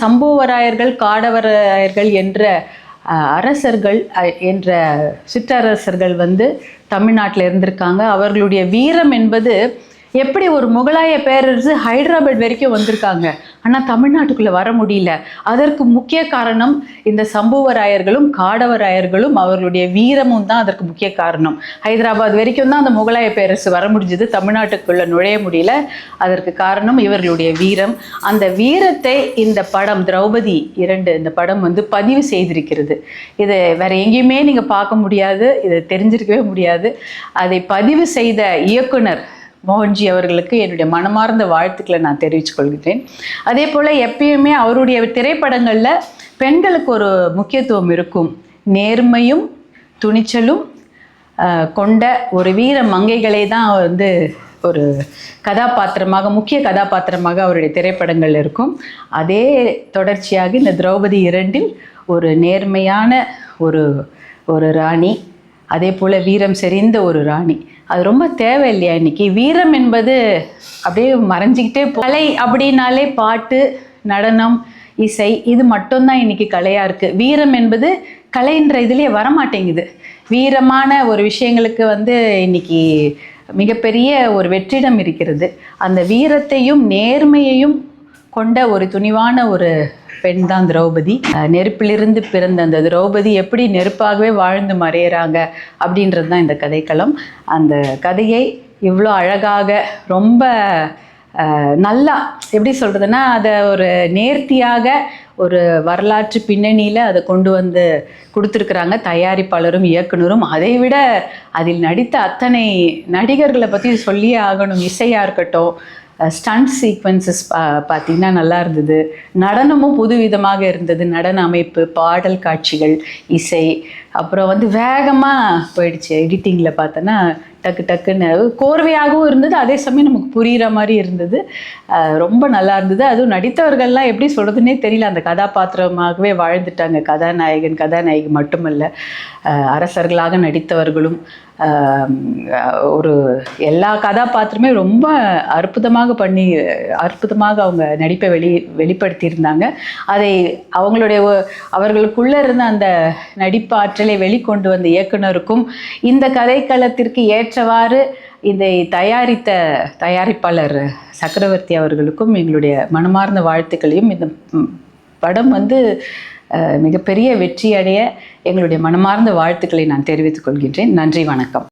சம்புவராயர்கள் காடவராயர்கள் என்ற அரசர்கள் என்ற சிற்றரசர்கள் தமிழ்நாட்டில் இருந்திருக்காங்க. அவர்களுடைய வீரம் என்பது எப்படி ஒரு முகலாய பேரரசு ஹைதராபாத் வரைக்கும் வந்திருக்காங்க, ஆனால் தமிழ்நாட்டுக்குள்ளே வர முடியல. அதற்கு முக்கிய காரணம் இந்த சம்புவராயர்களும் காடவராயர்களும் அவர்களுடைய வீரமும் தான் அதற்கு முக்கிய காரணம். ஹைதராபாத் வரைக்கும் தான் அந்த முகலாய பேரரசு வர முடிஞ்சது, தமிழ்நாட்டுக்குள்ளே நுழைய முடியல. அதற்கு காரணம் இவர்களுடைய வீரம். அந்த வீரத்தை இந்த படம் திரௌபதி 2 இந்த படம் பதிவு செய்திருக்கிறது. இதை வேற எங்கேயுமே நீங்கள் பார்க்க முடியாது, இதை தெரிஞ்சிருக்கவே முடியாது. அதை பதிவு செய்த இயக்குனர் மோகன்ஜி அவர்களுக்கு என்னுடைய மனமார்ந்த வாழ்த்துக்களை நான் தெரிவித்துக் கொள்கிறேன். அதே போல் எப்பயுமே அவருடைய திரைப்படங்களில் பெண்களுக்கு ஒரு முக்கியத்துவம் இருக்கும். நேர்மையும் துணிச்சலும் கொண்ட ஒரு வீர மங்கைகளை தான் ஒரு கதாபாத்திரமாக, முக்கிய கதாபாத்திரமாக அவருடைய திரைப்படங்கள் இருக்கும். அதே தொடர்ச்சியாக இந்த திரௌபதி 2 ஒரு நேர்மையான ஒரு ராணி, அதே போல் வீரம் செறிந்த ஒரு ராணி. அது ரொம்ப தேவை இல்லையா? இன்றைக்கி வீரம் என்பது அப்படியே மறைஞ்சிக்கிட்டே கலை அப்படின்னாலே பாட்டு, நடனம், இசை இது மட்டும்தான் இன்றைக்கி கலையாக இருக்குது. வீரம் என்பது கலைன்ற இதுலேயே வரமாட்டேங்குது. வீரமான ஒரு விஷயங்களுக்கு இன்றைக்கி மிகப்பெரிய ஒரு வெற்றிடம் இருக்கிறது. அந்த வீரத்தையும் நேர்மையையும் கொண்ட ஒரு துணிவான ஒரு பெண் தான் திரௌபதி. நெருப்பிலிருந்து பிறந்த அந்த திரௌபதி எப்படி நெருப்பாகவே வாழ்ந்து மறையிறாங்க அப்படின்றது தான் இந்த கதைக்களம். அந்த கதையை இவ்வளோ அழகாக ரொம்ப நல்லா எப்படி சொல்கிறதுனா, அதை ஒரு நேர்த்தியாக ஒரு வரலாற்று பின்னணியில் அதை கொண்டு கொடுத்துருக்குறாங்க தயாரிப்பாளரும் இயக்குனரும். அதை விட அதில் நடித்த அத்தனை நடிகர்களை பற்றி சொல்லியே ஆகணும். இசையாக இருக்கட்டும், ஸ்டண்ட் சீக்வன்சஸ் பார்த்திங்கன்னா நல்லா இருந்தது. நடனமும் புதுவிதமாக இருந்தது. நடன அமைப்பு, பாடல் காட்சிகள், இசை, அப்புறம் வேகமாக போயிடுச்சு. எடிட்டிங்கில் பார்த்தோன்னா டக்கு டக்குன்னு கோர்வையாகவும் இருந்தது, அதே சமயம் நமக்கு புரிகிற மாதிரி இருந்தது. ரொம்ப நல்லா இருந்தது. அதுவும் நடித்தவர்கள்லாம் எப்படி சொல்கிறதுனே தெரியல, அந்த கதாபாத்திரமாகவே வாழ்ந்துட்டாங்க. கதாநாயகன் கதாநாயகி மட்டுமல்ல, அரசர்களாக நடித்தவர்களும் ஒரு எல்லா கதாபாத்திரமே ரொம்ப அற்புதமாக அவங்க நடிப்பை வெளிப்படுத்தியிருந்தாங்க. அதை அவர்களுக்குள்ளே இருந்த அந்த நடிப்பாற்றலை வெளிக்கொண்டு வந்த இயக்குனருக்கும் இந்த கதைக்களத்திற்கு ஏற்றவாறு இதை தயாரித்த தயாரிப்பாளர் சக்கரவர்த்தி அவர்களுக்கும் எங்களுடைய மனமார்ந்த வாழ்த்துக்களையும், இந்த படம் மிகப்பெரிய வெற்றி அடைய எங்களுடைய மனமார்ந்த வாழ்த்துக்களை நான் தெரிவித்துக் கொள்கின்றேன். நன்றி, வணக்கம்.